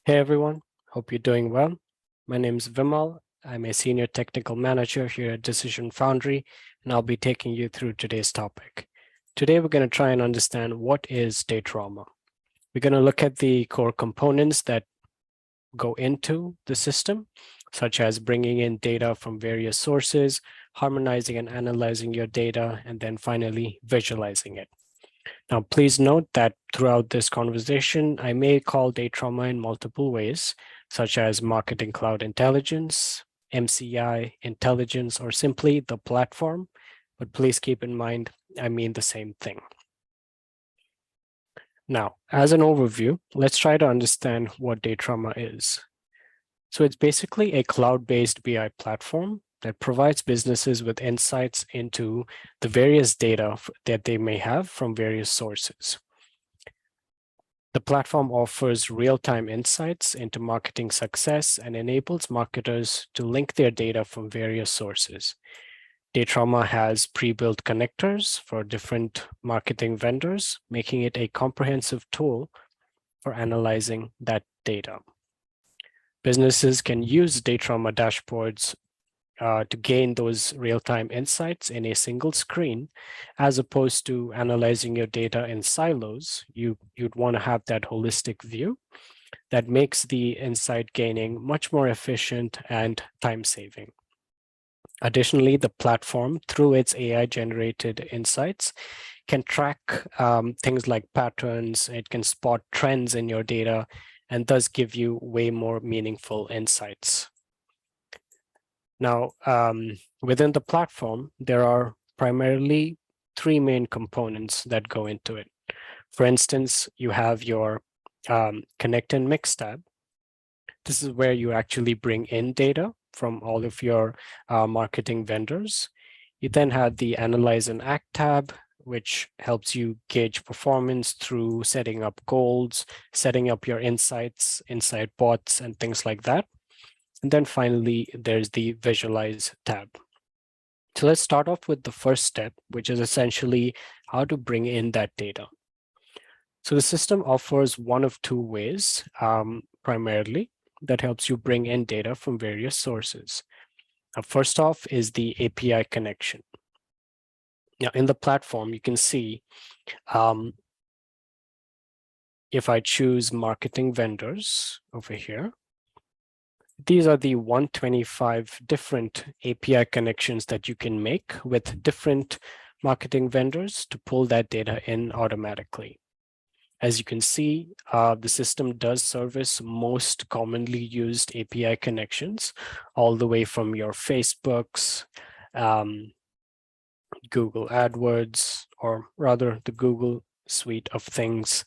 Hey everyone, hope you're doing well. My name is Vimal. I'm a senior technical manager here at Decision Foundry, and I'll be taking you through today's topic. Today, we're going to try and understand what is Datorama. We're going to look at the core components that go into the system, such as bringing in data from various sources, harmonizing and analyzing your data, and then finally visualizing it. Now, please note that throughout this conversation, I may call Datorama in multiple ways, such as Marketing Cloud Intelligence, MCI Intelligence, or simply the platform. But please keep in mind, I mean the same thing. Now, as an overview, let's try to understand what Datorama is. So it's basically a cloud-based BI platform that provides businesses with insights into the various data that they may have from various sources. The platform offers real-time insights into marketing success and enables marketers to link their data from various sources. Datorama has pre-built connectors for different marketing vendors, making it a comprehensive tool for analyzing that data. Businesses can use Datorama dashboards to gain those real-time insights in a single screen, as opposed to analyzing your data in silos. You'd want to have that holistic view that makes the insight gaining much more efficient and time-saving. Additionally, the platform, through its AI-generated insights, can track things like patterns. It can spot trends in your data and thus give you way more meaningful insights. Now, within the platform, there are primarily three main components that go into it. For instance, you have your Connect and Mix tab. This is where you actually bring in data from all of your marketing vendors. You then have the Analyze and Act tab, which helps you gauge performance through setting up goals, setting up your insights, insight bots, and things like that. And then finally, there's the Visualize tab. So let's start off with the first step, which is essentially how to bring in that data. So the system offers one of two ways, primarily, that helps you bring in data from various sources. First off is the API connection. Now, in the platform, you can see if I choose marketing vendors over here, these are the 125 different API connections that you can make with different marketing vendors to pull that data in automatically. As you can see, the system does service most commonly used API connections, all the way from your Facebooks, Google AdWords, or rather the Google suite of things,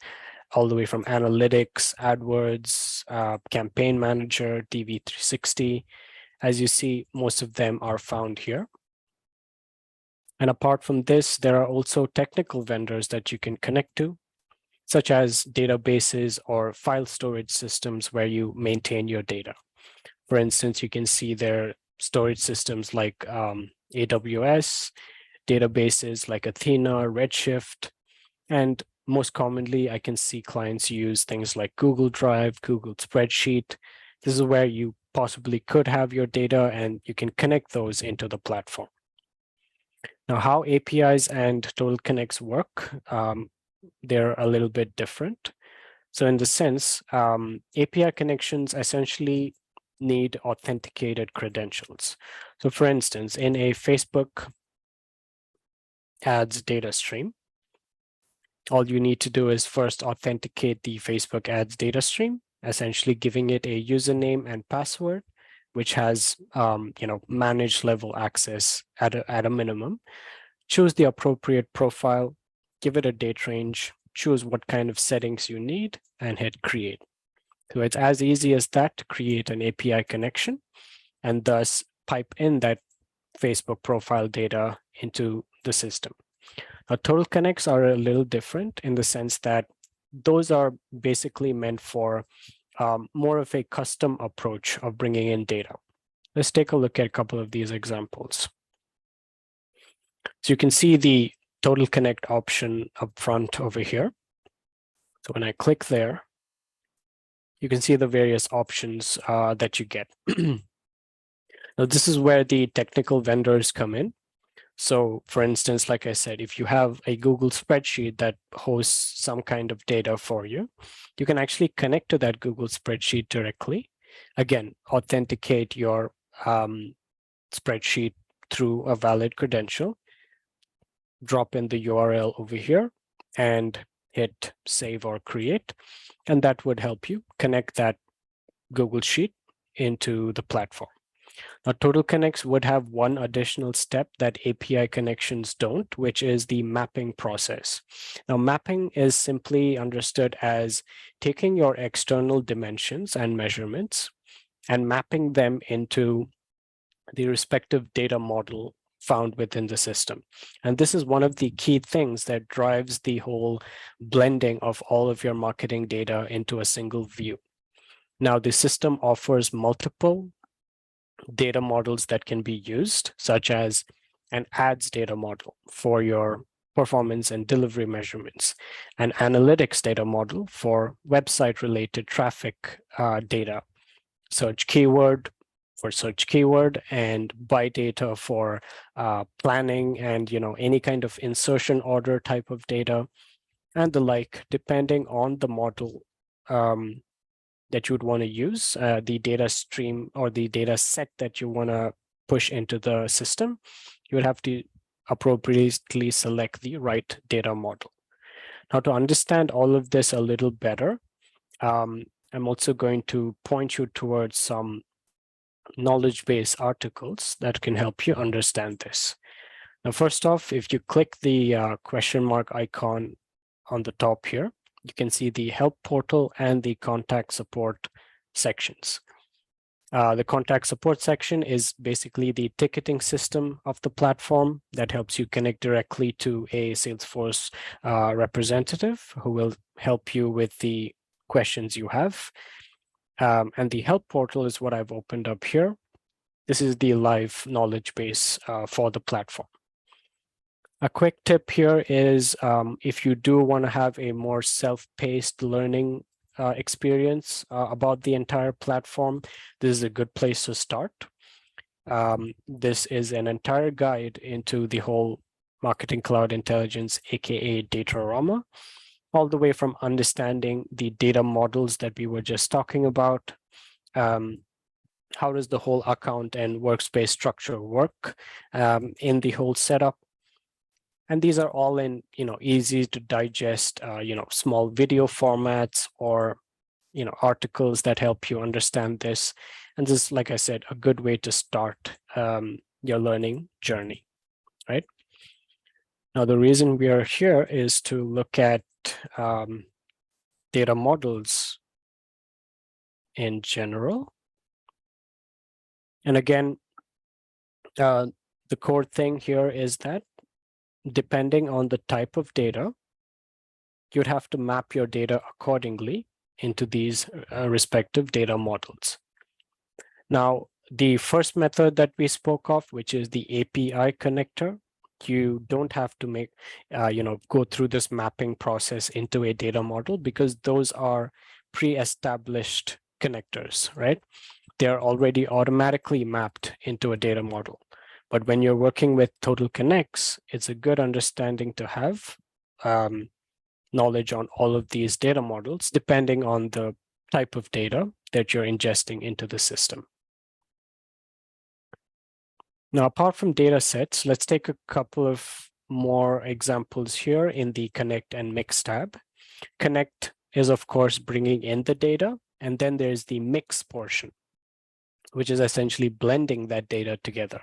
all the way from Analytics, AdWords, Campaign Manager, DV360. As you see, most of them are found here. And apart from this, there are also technical vendors that you can connect to, such as databases or file storage systems where you maintain your data. For instance, you can see there storage systems like AWS, databases like Athena, Redshift, and most commonly, I can see clients use things like Google Drive, Google Spreadsheet. This is where you possibly could have your data and you can connect those into the platform. Now, how APIs and Total Connects work, they're a little bit different. So in the sense, API connections essentially need authenticated credentials. So for instance, in a Facebook ads data stream, all you need to do is first authenticate the Facebook ads data stream, essentially giving it a username and password, which has managed level access at a minimum. Choose the appropriate profile, give it a date range, choose what kind of settings you need, and hit create. So it's as easy as that to create an API connection and thus pipe in that Facebook profile data into the system. Now, Total Connects are a little different in the sense that those are basically meant for more of a custom approach of bringing in data. Let's take a look at a couple of these examples. So you can see the Total Connect option up front over here. So when I click there, you can see the various options that you get. Now, this is where the technical vendors come in. So for instance, like I said, if you have a Google spreadsheet that hosts some kind of data for you, you can actually connect to that Google spreadsheet directly. Again, authenticate your spreadsheet through a valid credential, drop in the URL over here and hit save or create. And that would help you connect that Google Sheet into the platform. Now, Total Connects would have one additional step that API connections don't, which is the mapping process. Now, mapping is simply understood as taking your external dimensions and measurements and mapping them into the respective data model found within the system. And this is one of the key things that drives the whole blending of all of your marketing data into a single view. Now, the system offers multiple data models that can be used, such as an ads data model for your performance and delivery measurements, an analytics data model for website related traffic data, search keyword for search keyword, and buy data for planning and any kind of insertion order type of data and the like, depending on the model that you would want to use, the data stream or the data set that you want to push into the system. You would have to appropriately select the right data model. Now, to understand all of this a little better, I'm also going to point you towards some knowledge base articles that can help you understand this. Now, first off, if you click the question mark icon on the top here, you can see the help portal and the contact support sections. The contact support section is basically the ticketing system of the platform that helps you connect directly to a Salesforce representative who will help you with the questions you have. And the help portal is what I've opened up here. This is the live knowledge base for the platform. A quick tip here is if you do want to have a more self-paced learning experience about the entire platform, this is a good place to start. This is an entire guide into the whole Marketing Cloud Intelligence, aka Datorama, all the way from understanding the data models that we were just talking about. How does the whole account and workspace structure work in the whole setup? And these are all in, easy to digest, small video formats or, articles that help you understand this. And this is, like I said, a good way to start your learning journey, right? Now, the reason we are here is to look at data models in general. And again, the core thing here is that depending on the type of data, you'd have to map your data accordingly into these respective data models. Now, the first method that we spoke of, which is the API connector, you don't have to make, go through this mapping process into a data model because those are pre-established connectors, right? They're already automatically mapped into a data model. But when you're working with Total Connects, it's a good understanding to have knowledge on all of these data models, depending on the type of data that you're ingesting into the system. Now, apart from data sets, let's take a couple of more examples here in the Connect and Mix tab. Connect is, of course, bringing in the data, and then there's the Mix portion, which is essentially blending that data together.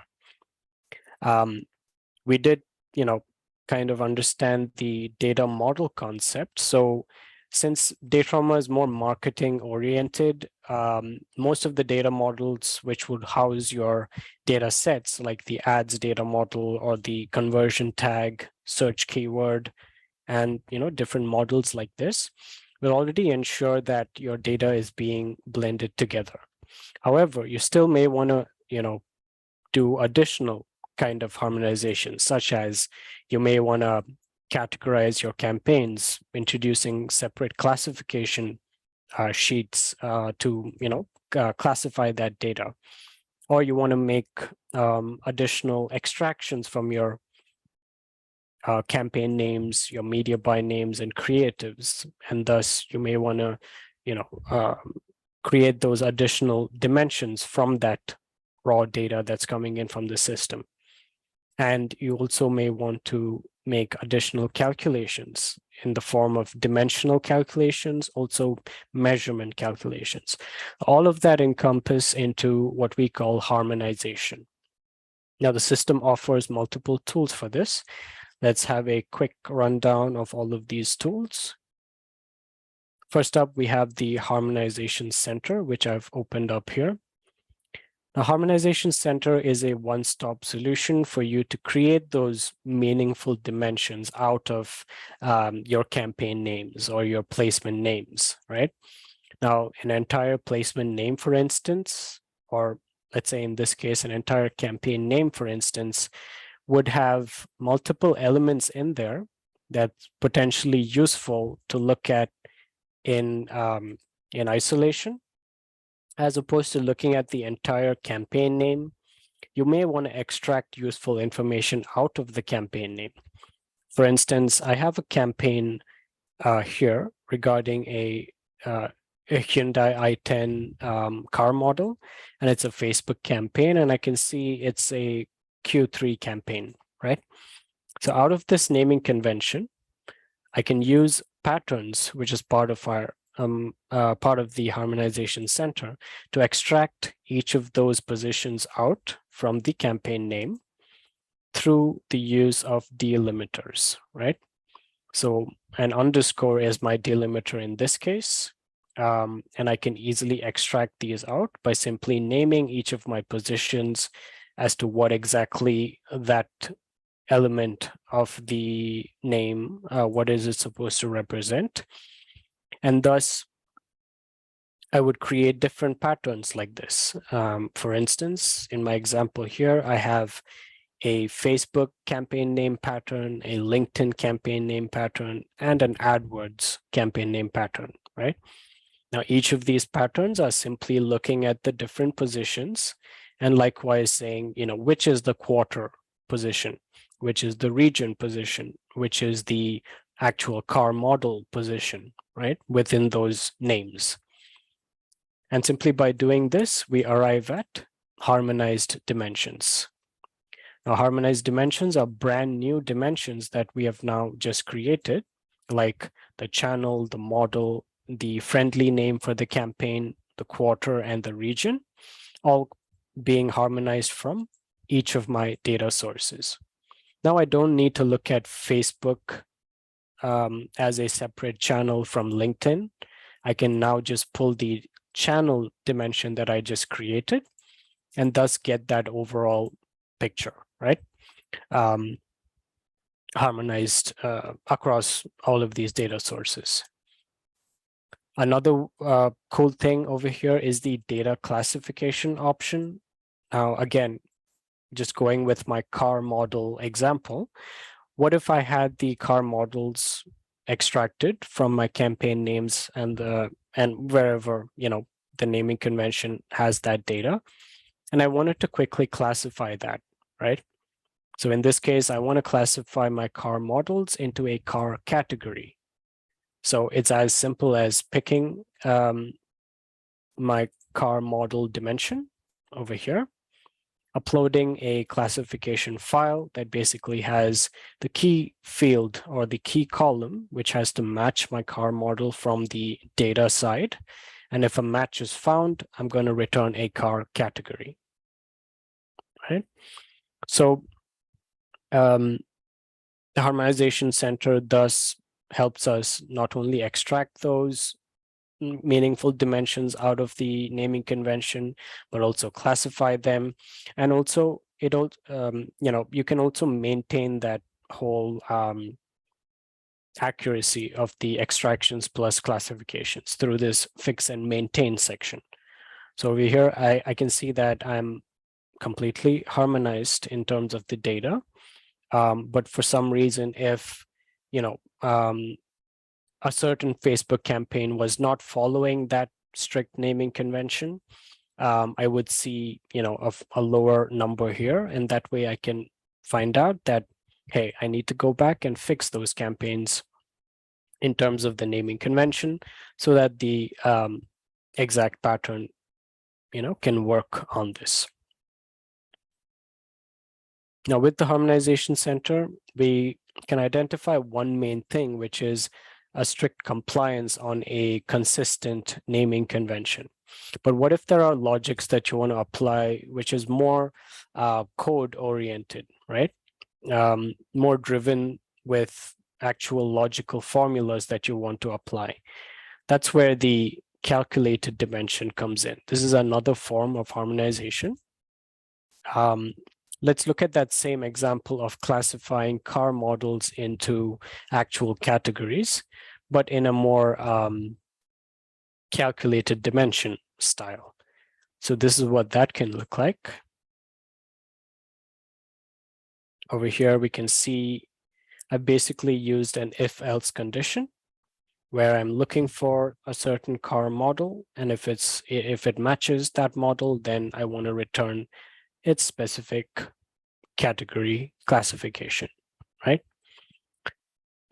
We did, kind of understand the data model concept. So since Datorama is more marketing oriented, most of the data models which would house your data sets, like the ads data model or the conversion tag, search keyword, and different models like this, will already ensure that your data is being blended together. However, you still may want to, do additional kind of harmonization, such as you may want to categorize your campaigns, introducing separate classification sheets to classify that data, or you want to make additional extractions from your campaign names, your media buy names, and creatives, and thus you may want to create those additional dimensions from that raw data that's coming in from the system. And you also may want to make additional calculations in the form of dimensional calculations, also measurement calculations. All of that encompass into what we call harmonization. Now, the system offers multiple tools for this. Let's have a quick rundown of all of these tools. First up, we have the Harmonization Center, which I've opened up here. The Harmonization Center is a one-stop solution for you to create those meaningful dimensions out of your campaign names or your placement names, right? Now, an entire placement name, for instance, or let's say in this case, an entire campaign name, for instance, would have multiple elements in there that's potentially useful to look at in isolation. As opposed to looking at the entire campaign name, you may want to extract useful information out of the campaign name. For instance, I have a campaign here regarding a Hyundai i10 car model, and it's a Facebook campaign, and I can see it's a Q3 campaign, right? So out of this naming convention, I can use patterns, which is part of our part of the Harmonization Center, to extract each of those positions out from the campaign name through the use of delimiters, right? So an underscore is my delimiter in this case, and I can easily extract these out by simply naming each of my positions as to what exactly that element of the name, what is it supposed to represent. And thus, I would create different patterns like this. For instance, in my example here, I have a Facebook campaign name pattern, a LinkedIn campaign name pattern, and an AdWords campaign name pattern, right? Now, each of these patterns are simply looking at the different positions and likewise saying, which is the quarter position, which is the region position, which is the actual car model position, right, within those names. And simply by doing this, we arrive at harmonized dimensions. Now, harmonized dimensions are brand new dimensions that we have now just created, like the channel, the model, the friendly name for the campaign, the quarter, and the region, all being harmonized from each of my data sources. Now, I don't need to look at Facebook as a separate channel from LinkedIn. I can now just pull the channel dimension that I just created and thus get that overall picture, right? Harmonized across all of these data sources. Another cool thing over here is the data classification option. Now, again, just going with my car model example, what if I had the car models extracted from my campaign names and wherever the naming convention has that data, and I wanted to quickly classify that, right? So in this case, I want to classify my car models into a car category. So it's as simple as picking my car model dimension over here, uploading a classification file that basically has the key field or the key column, which has to match my car model from the data side. And if a match is found, I'm going to return a car category, right? So the Harmonization Center thus helps us not only extract those meaningful dimensions out of the naming convention, but also classify them. And also you can also maintain that whole accuracy of the extractions plus classifications through this fix and maintain section. So over here, I can see that I'm completely harmonized in terms of the data. But for some reason, if a certain Facebook campaign was not following that strict naming convention, I would see, a lower number here. And that way I can find out that, hey, I need to go back and fix those campaigns in terms of the naming convention so that the exact pattern, can work on this. Now, with the Harmonization Center, we can identify one main thing, which is a strict compliance on a consistent naming convention. But what if there are logics that you want to apply, which is more code oriented, right? More driven with actual logical formulas that you want to apply. That's where the calculated dimension comes in. This is another form of harmonization. Let's look at that same example of classifying car models into actual categories, but in a more calculated dimension style. So this is what that can look like. Over here, we can see I basically used an if-else condition where I'm looking for a certain car model. And if it matches that model, then I want to return its specific category classification, right?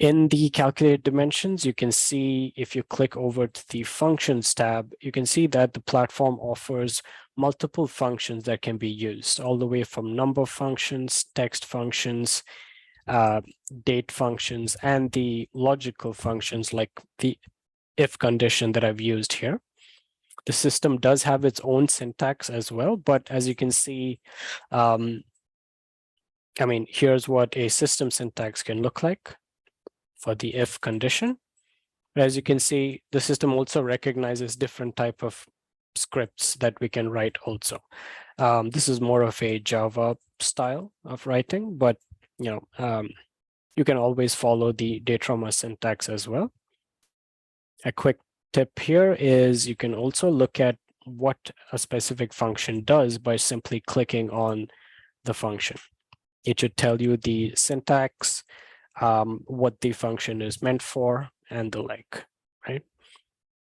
In the calculated dimensions, you can see if you click over to the functions tab, you can see that the platform offers multiple functions that can be used, all the way from number functions, text functions, date functions, and the logical functions like the if condition that I've used here. The system does have its own syntax as well, but as you can see, here's what a system syntax can look like for the if condition. But as you can see, the system also recognizes different type of scripts that we can write also. This is more of a Java style of writing, but you can always follow the Datorama syntax as well. A quick tip here is you can also look at what a specific function does by simply clicking on the function. It should tell you the syntax, what the function is meant for, and the like, right?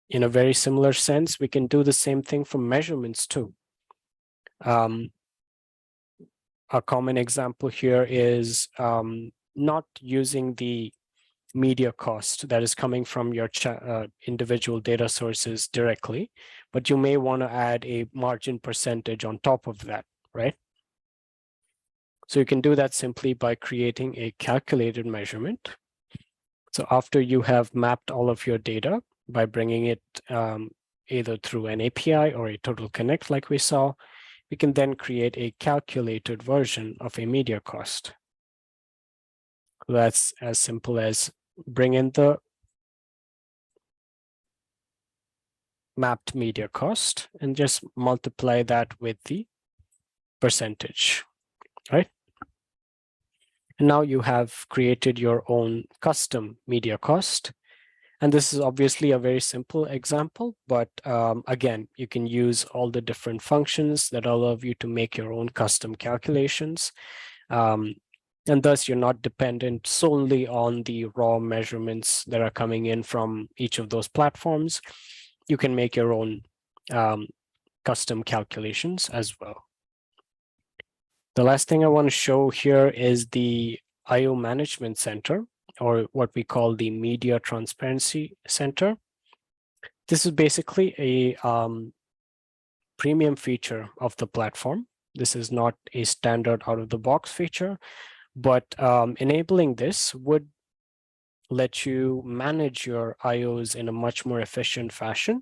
In a very similar sense, we can do the same thing for measurements too. A common example here is not using the media cost that is coming from your individual data sources directly, but you may want to add a margin percentage on top of that, right? So you can do that simply by creating a calculated measurement. So after you have mapped all of your data by bringing it either through an API or a total connect like we saw, we can then create a calculated version of a media cost. That's as simple as bring in the mapped media cost and just multiply that with the percentage, right? And now you have created your own custom media cost. And this is obviously a very simple example, but again, you can use all the different functions that allow you to make your own custom calculations. And thus you're not dependent solely on the raw measurements that are coming in from each of those platforms. You can make your own custom calculations as well. The last thing I want to show here is the IO Management Center, or what we call the Media Transparency Center. This is basically a premium feature of the platform. This is not a standard out-of-the-box feature, but enabling this would let you manage your IOs in a much more efficient fashion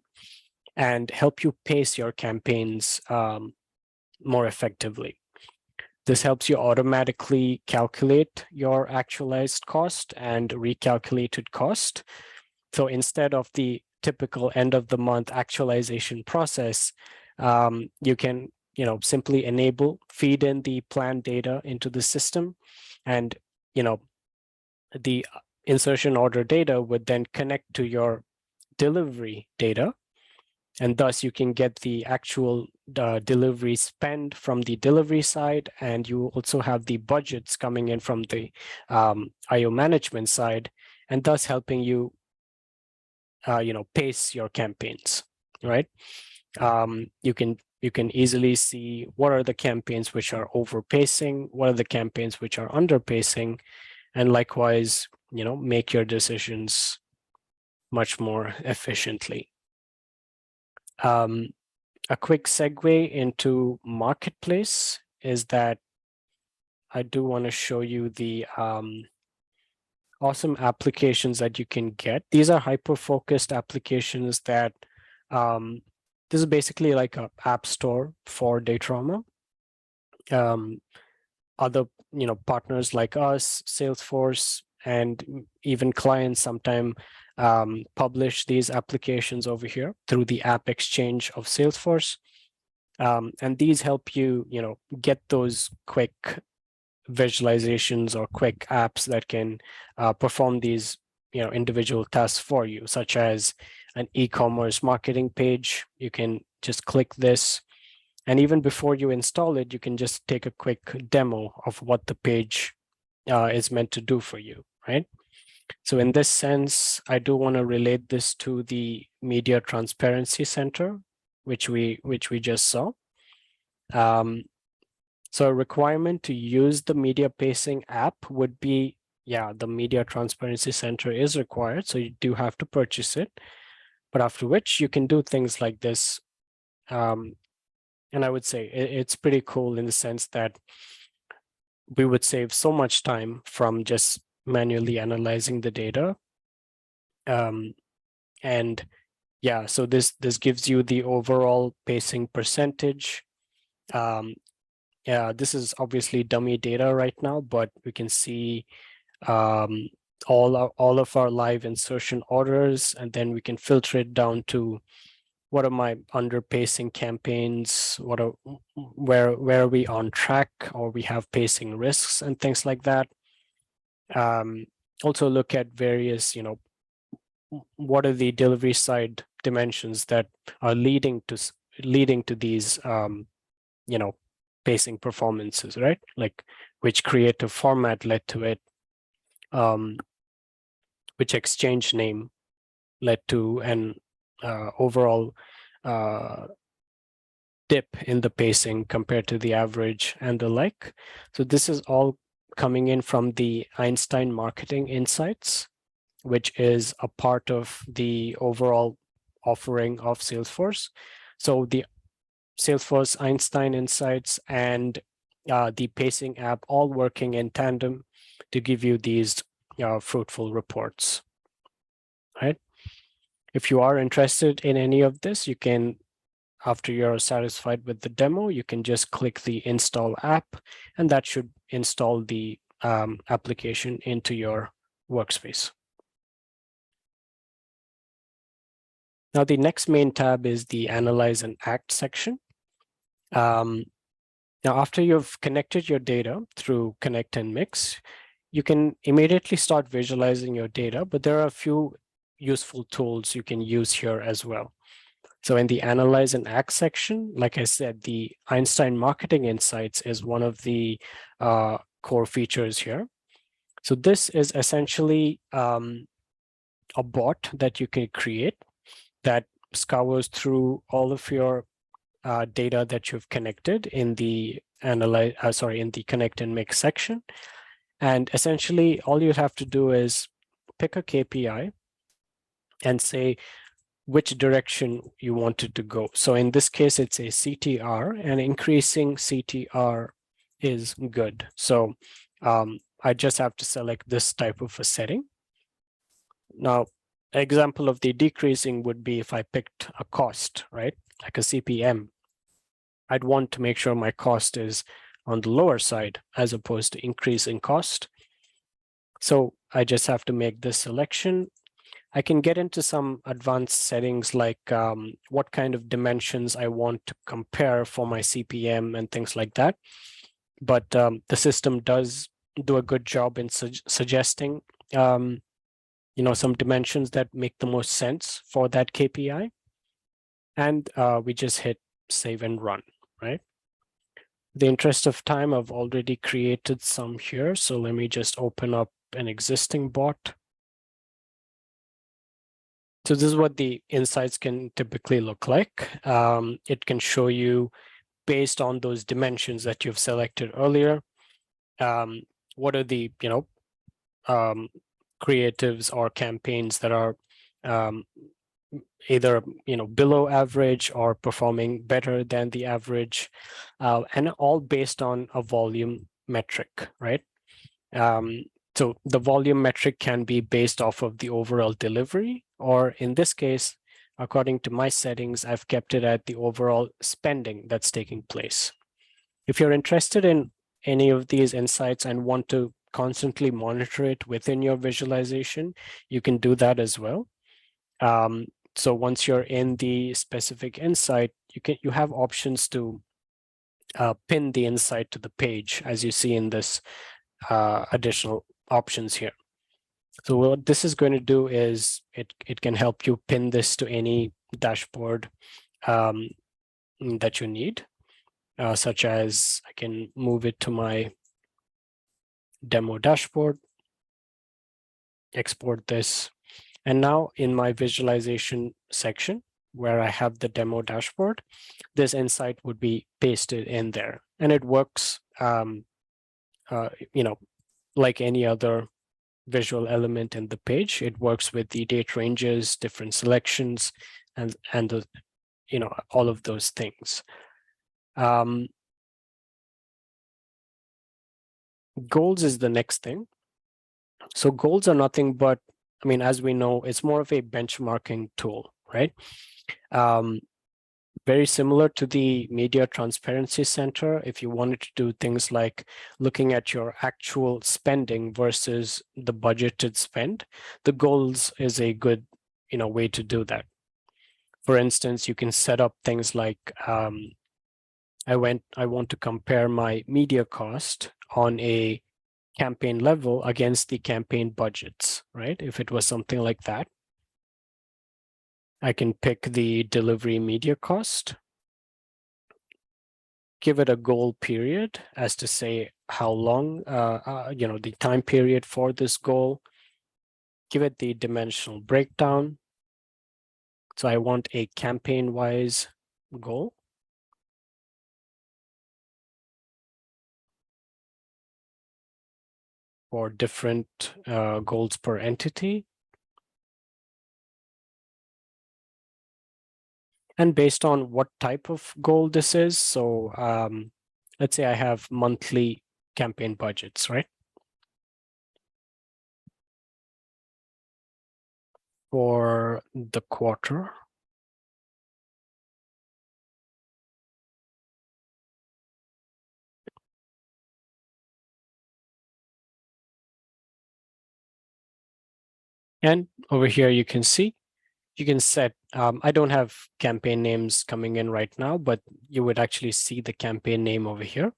and help you pace your campaigns more effectively. This helps you automatically calculate your actualized cost and recalculated cost. So instead of the typical end of the month actualization process, you can simply feed in the planned data into the system, and the insertion order data would then connect to your delivery data, and thus you can get the actual delivery spend from the delivery side, and you also have the budgets coming in from the IO management side, and thus helping you pace your campaigns, right? You can easily see what are the campaigns which are overpacing, what are the campaigns which are underpacing, and likewise, make your decisions much more efficiently. A quick segue into Marketplace is that I do want to show you the awesome applications that you can get. These are hyper-focused applications that this is basically like an app store for Datorama. Other partners like us, Salesforce, and even clients sometimes publish these applications over here through the App Exchange of Salesforce. And these help you, get those quick visualizations or quick apps that can perform these, individual tasks for you, such as an e-commerce marketing page. You can just click this, and even before you install it, you can just take a quick demo of what the page is meant to do for you, right? So in this sense, I do want to relate this to the Media Transparency Center, which we just saw. So a requirement to use the media pacing app would be, the Media Transparency Center is required, so you do have to purchase it. But after which you can do things like this. And I would say it's pretty cool in the sense that we would save so much time from just manually analyzing the data. And yeah, so this gives you the overall pacing percentage. Yeah, this is obviously dummy data right now, but we can see all of our live insertion orders, and then we can filter it down to what are my underpacing campaigns, where are we on track, or we have pacing risks and things like that. Also look at various, what are the delivery side dimensions that are leading to these pacing performances, right? Like which creative format led to it, which exchange name led to an overall dip in the pacing compared to the average and the like. So this is all coming in from the Einstein Marketing Insights, which is a part of the overall offering of Salesforce. So the Salesforce Einstein Insights and the pacing app all working in tandem to give you these fruitful reports, right? If you are interested in any of this, you can, after you're satisfied with the demo, you can just click the install app, and that should install the application into your workspace. Now, the next main tab is the Analyze and Act section. Now, after you've connected your data through Connect and Mix, you can immediately start visualizing your data, but there are a few useful tools you can use here as well. So in the Analyze and Act section, like I said, the Einstein Marketing Insights is one of the core features here. So this is essentially a bot that you can create that scours through all of your data that you've connected in the in the Connect and Mix section. And essentially, all you have to do is pick a KPI and say which direction you want it to go. So in this case, it's a CTR, and increasing CTR is good. So I just have to select this type of a setting. Now, example of the decreasing would be if I picked a cost, right? Like a CPM. I'd want to make sure my cost is on the lower side as opposed to increasing cost. So I just have to make this selection. I can get into some advanced settings like what kind of dimensions I want to compare for my CPM and things like that. But the system does do a good job in suggesting some dimensions that make the most sense for that KPI. And we just hit save and run, right? The interest of time, I've already created some here. So let me just open up an existing bot. So this is what the insights can typically look like. It can show you, based on those dimensions that you've selected earlier, what are the creatives or campaigns that are um, either below average or performing better than the average, and all based on a volume metric, right? So the volume metric can be based off of the overall delivery, or in this case, according to my settings, I've kept it at the overall spending that's taking place. If you're interested in any of these insights and want to constantly monitor it within your visualization, you can do that as well. So once you're in the specific insight, you have options to pin the insight to the page, as you see in this additional options here. So what this is going to do is it can help you pin this to any dashboard that you need, such as I can move it to my demo dashboard, export this, and now in my visualization section where I have the demo dashboard, this insight would be pasted in there, and it works like any other visual element in the page. It works with the date ranges, different selections, and the, all of those things. Goals is the next thing. So goals are nothing but, as we know, it's more of a benchmarking tool, right? Very similar to the Media Transparency Center. If you wanted to do things like looking at your actual spending versus the budgeted spend, the goals is a good, way to do that. For instance, you can set up things like, I want to compare my media cost on a campaign level against the campaign budgets, right? If it was something like that, I can pick the delivery media cost, give it a goal period as to say how long, the time period for this goal, give it the dimensional breakdown. So I want a campaign-wise goal. For different goals per entity. And based on what type of goal this is, so let's say I have monthly campaign budgets, right? For the quarter. And over here, you can see, you can set, I don't have campaign names coming in right now, but you would actually see the campaign name over here.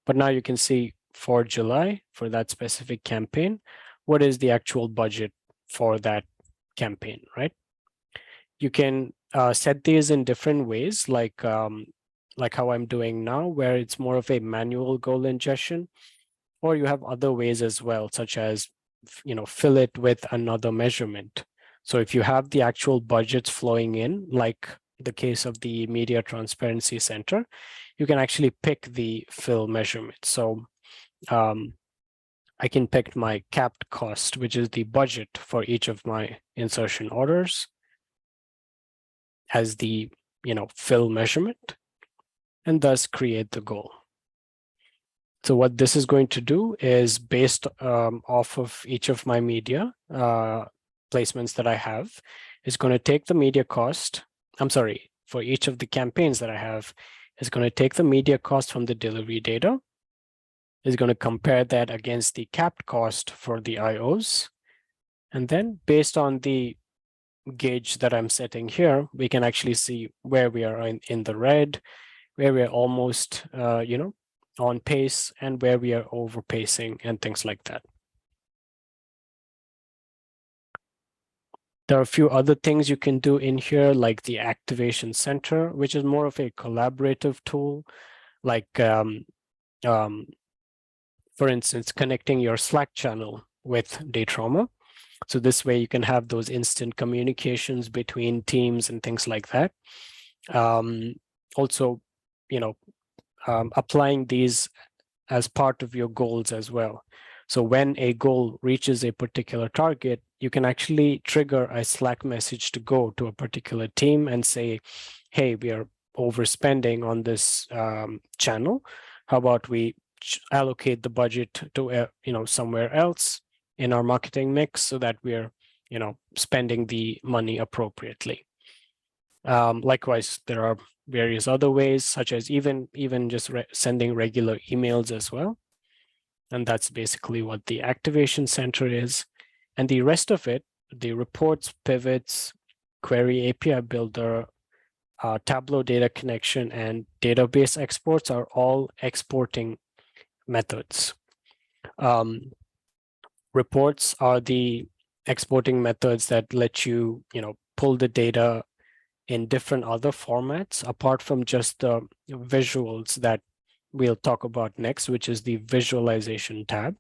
But now you can see for July, for that specific campaign, what is the actual budget for that campaign, right? You can set these in different ways, like how I'm doing now, where it's more of a manual goal ingestion, or you have other ways as well, such as fill it with another measurement. So if you have the actual budgets flowing in, like the case of the Media Transparency Center, you can actually pick the fill measurement. So I can pick my capped cost, which is the budget for each of my insertion orders, as the fill measurement, and thus create the goal. So what this is going to do is, based off of each of my media placements that I have, is going to take the media cost, for each of the campaigns that I have, is going to take the media cost from the delivery data, is going to compare that against the capped cost for the IOs, and then based on the gauge that I'm setting here, we can actually see where we are in the red, where we're almost, on pace, and where we are over pacing and things like that. There are a few other things you can do in here, like the activation center, which is more of a collaborative tool, like, for instance, connecting your Slack channel with Datorama. So this way you can have those instant communications between teams and things like that. Also, applying these as part of your goals as well. So when a goal reaches a particular target, you can actually trigger a Slack message to go to a particular team and say, hey, we are overspending on this channel. How about we allocate the budget to somewhere else in our marketing mix so that we're spending the money appropriately. Likewise, there are various other ways, such as even just sending regular emails as well. And that's basically what the activation center is. And the rest of it, the reports, pivots, query API builder, Tableau data connection, and database exports are all exporting methods. Reports are the exporting methods that let you, pull the data in different other formats apart from just the visuals that we'll talk about next, which is the visualization tab.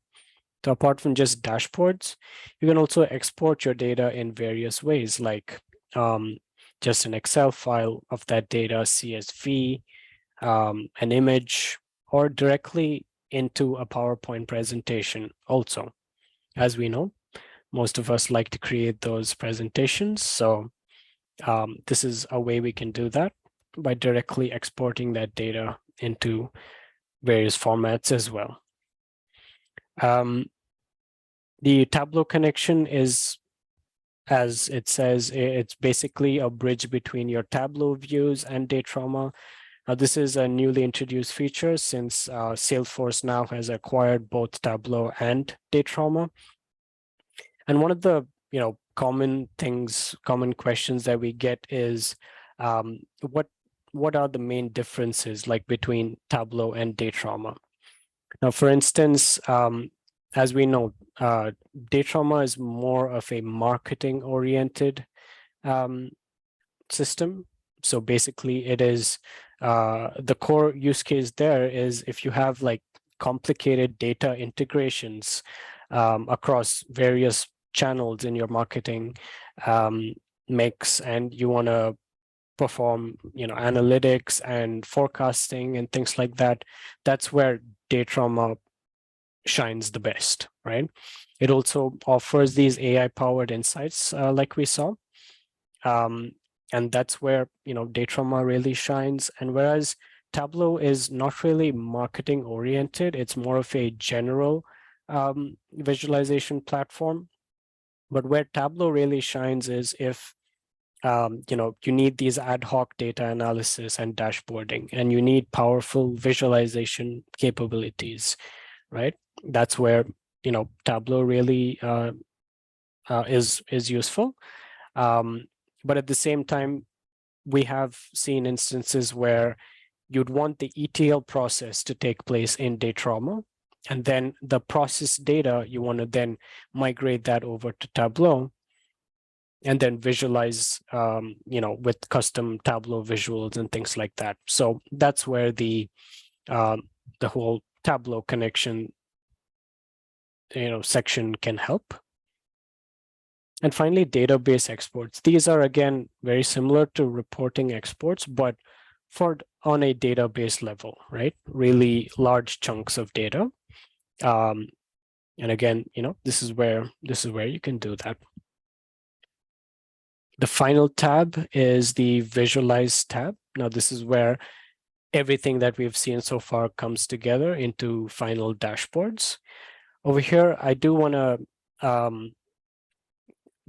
So apart from just dashboards, you can also export your data in various ways, like just an Excel file of that data, CSV, an image, or directly into a PowerPoint presentation also. As we know, most of us like to create those presentations. So this is a way we can do that by directly exporting that data into various formats as well. The Tableau connection is, as it says, it's basically a bridge between your Tableau views and Datorama. This is a newly introduced feature since Salesforce now has acquired both Tableau and Datorama. And one of the common questions that we get is what are the main differences like between Tableau and Datorama? Now, for instance, as we know, Datorama is more of a marketing-oriented system. So basically, it is the core use case there is if you have like complicated data integrations across various channels in your marketing mix, and you want to perform analytics and forecasting and things like that, that's where Datorama shines the best, right? It also offers these AI-powered insights like we saw. And that's where Datorama really shines. And whereas Tableau is not really marketing oriented, it's more of a general visualization platform. But where Tableau really shines is if you need these ad hoc data analysis and dashboarding, and you need powerful visualization capabilities, right? That's where Tableau really is useful. But at the same time, we have seen instances where you'd want the ETL process to take place in Datorama, and then the process data, you want to then migrate that over to Tableau and then visualize, with custom Tableau visuals and things like that. So that's where the whole Tableau connection, section can help. And finally, database exports. These are, again, very similar to reporting exports, but on a database level, right? Really large chunks of data. And again, this is where you can do that. The final tab is the Visualize tab. Now, this is where everything that we've seen so far comes together into final dashboards. Over here, I do want to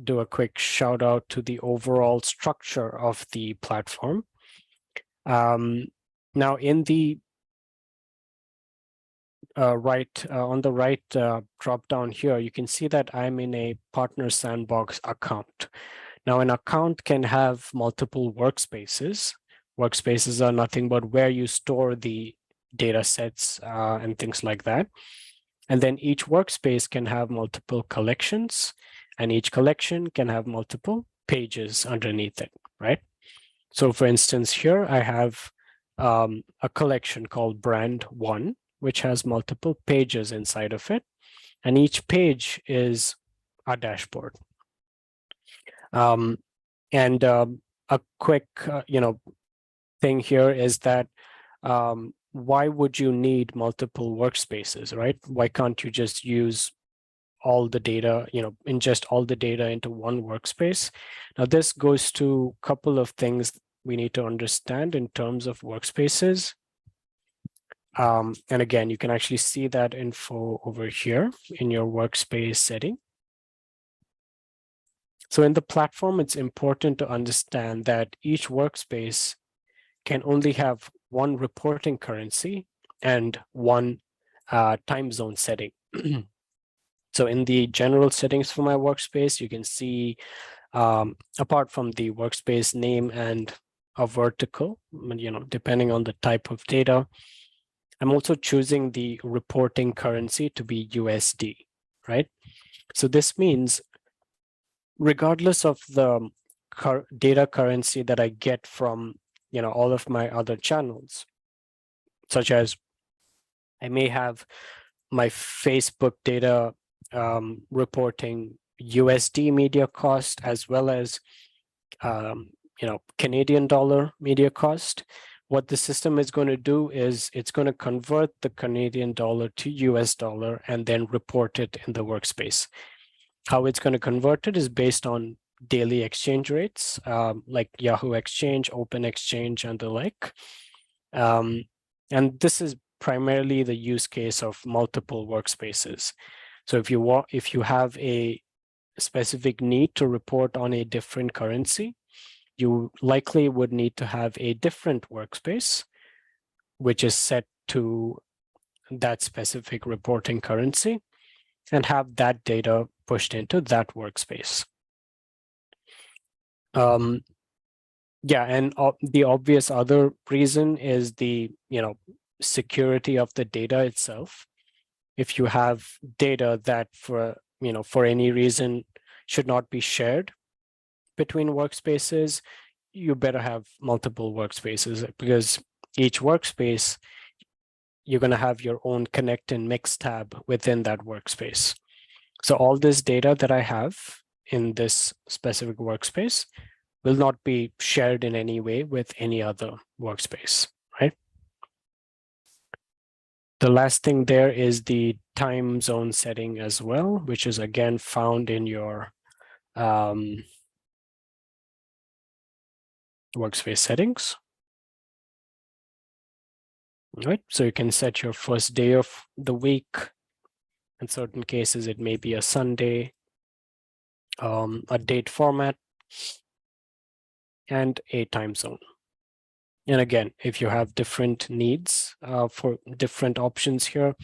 do a quick shout out to the overall structure of the platform. Now, in the on the right drop down here, you can see that I'm in a Partner Sandbox account. Now, an account can have multiple workspaces. Workspaces are nothing but where you store the data sets and things like that. And then each workspace can have multiple collections, and each collection can have multiple pages underneath it, right? So for instance, here I have a collection called Brand 1, which has multiple pages inside of it. And each page is our dashboard. And a quick, thing here is that why would you need multiple workspaces, right? Why can't you just use all the data, ingest all the data into one workspace? Now, this goes to a couple of things we need to understand in terms of workspaces. And again, you can actually see that info over here in your workspace setting. So in the platform, it's important to understand that each workspace can only have one reporting currency and one time zone setting. So in the general settings for my workspace, you can see, apart from the workspace name and a vertical, depending on the type of data, I'm also choosing the reporting currency to be USD, right? So this means regardless of the data currency that I get from all of my other channels, such as I may have my Facebook data reporting USD media cost as well as Canadian dollar media cost. What the system is going to do is it's going to convert the Canadian dollar to US dollar and then report it in the workspace. How it's going to convert it is based on daily exchange rates, like Yahoo Exchange, Open Exchange, and the like. And this is primarily the use case of multiple workspaces. So if you have a specific need to report on a different currency, you likely would need to have a different workspace, which is set to that specific reporting currency, and have that data pushed into that workspace. Yeah, and the obvious other reason is the security of the data itself. If you have data that for any reason should not be shared between workspaces, you better have multiple workspaces, because each workspace, you're going to have your own connect and mix tab within that workspace. So all this data that I have in this specific workspace will not be shared in any way with any other workspace, right? The last thing there is the time zone setting as well, which is again found in your workspace settings. Right, so you can set your first day of the week. In certain cases, it may be a Sunday, a date format, and a time zone. And again, if you have different needs for different options here,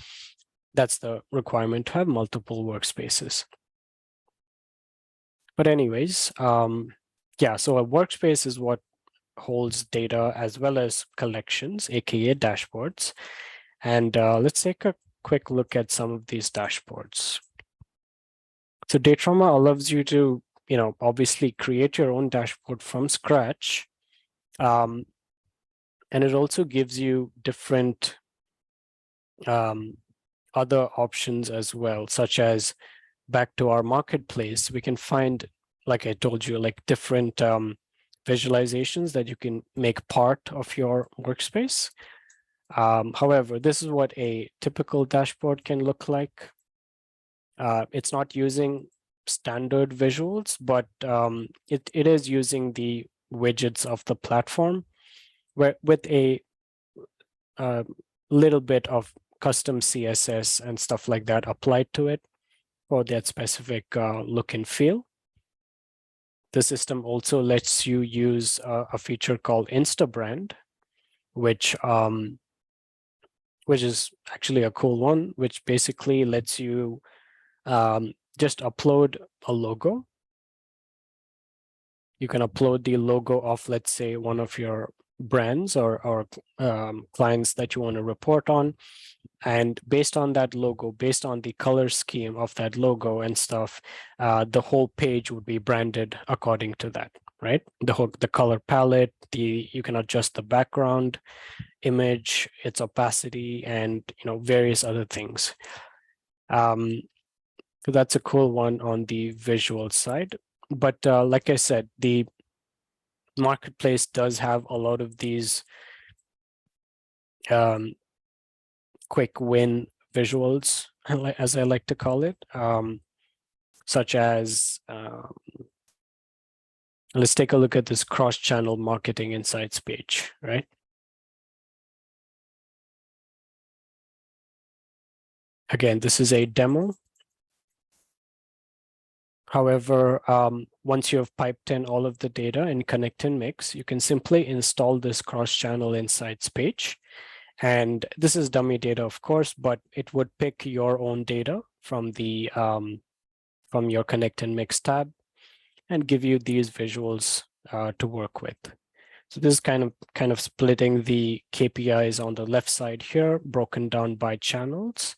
that's the requirement to have multiple workspaces. But anyways, yeah, so a workspace is what holds data as well as collections, aka dashboards. And let's take a quick look at some of these dashboards. So Datorama allows you to, obviously create your own dashboard from scratch. And it also gives you different other options as well, such as back to our marketplace, we can find, like I told you, like different visualizations that you can make part of your workspace. However, this is what a typical dashboard can look like. It's not using standard visuals, but it is using the widgets of the platform, where with a little bit of custom CSS and stuff like that applied to it for that specific look and feel. The system also lets you use a feature called Instabrand, which is actually a cool one, which basically lets you just upload a logo. You can upload the logo of, let's say, one of your brands or clients that you want to report on. And based on that logo, based on the color scheme of that logo and stuff, the whole page would be branded according to that, right? The color palette, you can adjust the background image, its opacity, and various other things. So that's a cool one on the visual side. But like I said, the marketplace does have a lot of these quick win visuals, as I like to call it, such as let's take a look at this cross-channel marketing insights page, right? Again, this is a demo. However, once you have piped in all of the data in Connect and Mix, you can simply install this cross-channel insights page. And this is dummy data, of course, but it would pick your own data from the from your Connect and Mix tab and give you these visuals to work with. So this is kind of splitting the KPIs on the left side here, broken down by channels.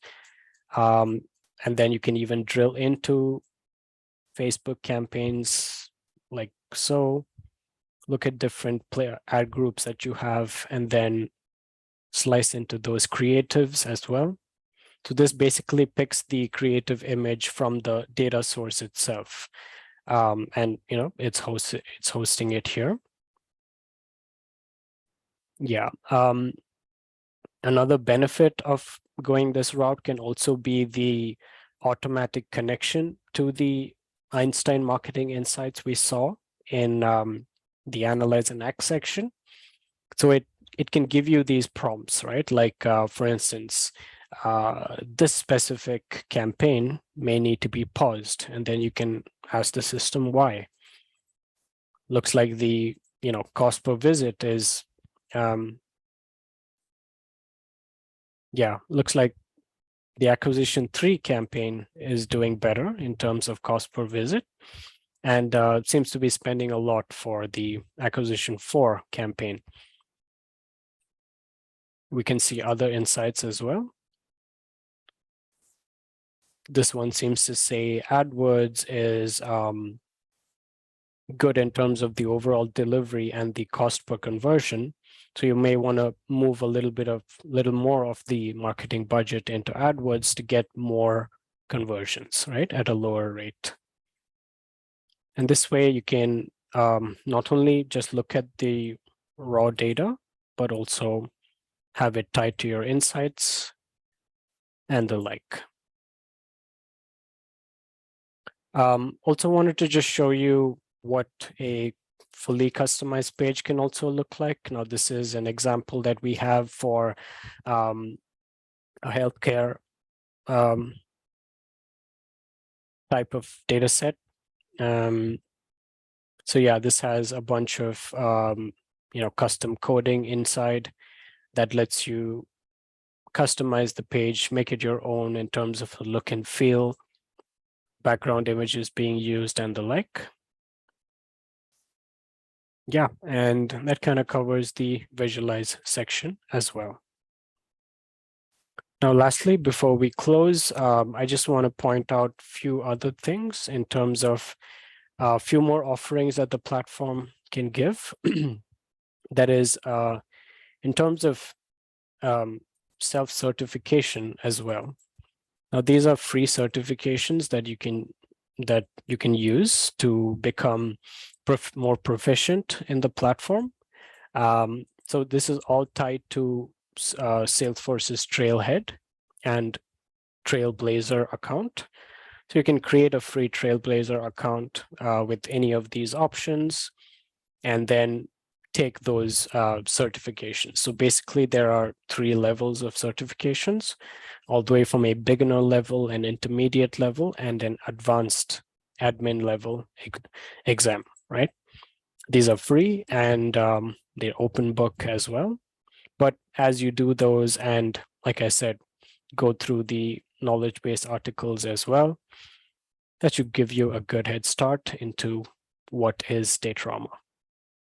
And then you can even drill into Facebook campaigns like so. Look at different player ad groups that you have, and then slice into those creatives as well. So this basically picks the creative image from the data source itself. And it's hosting it here. Yeah. Another benefit of going this route can also be the automatic connection to the Einstein marketing insights we saw in the analyze and act section. So it can give you these prompts, right? Like for instance, this specific campaign may need to be paused, and then you can ask the system why. Looks like the cost per visit is looks like the acquisition 3 campaign is doing better in terms of cost per visit, and seems to be spending a lot for the acquisition 4 campaign. We can see other insights as well. This one seems to say AdWords is good in terms of the overall delivery and the cost per conversion. So you may want to move a little more of the marketing budget into AdWords to get more conversions, right, at a lower rate. And this way you can not only just look at the raw data, but also have it tied to your insights and the like. Also wanted to just show you what a fully customized page can also look like. Now, this is an example that we have for a healthcare type of data set. So yeah, this has a bunch of custom coding inside that lets you customize the page, make it your own in terms of the look and feel, background images being used, and the like. Yeah, and that kind of covers the visualize section as well. Now, lastly, before we close, I just want to point out a few other things in terms of a few more offerings that the platform can give. That is, in terms of self-certification as well. Now, these are free certifications that you can use to become more proficient in the platform. So this is all tied to Salesforce's Trailhead and Trailblazer account. So you can create a free Trailblazer account with any of these options, and then take those certifications. So basically, there are 3 levels of certifications, all the way from a beginner level, an intermediate level, and an advanced admin level exam, right? These are free, and they're open book as well. But as you do those, and like I said, go through the knowledge base articles as well, that should give you a good head start into what is Datorama.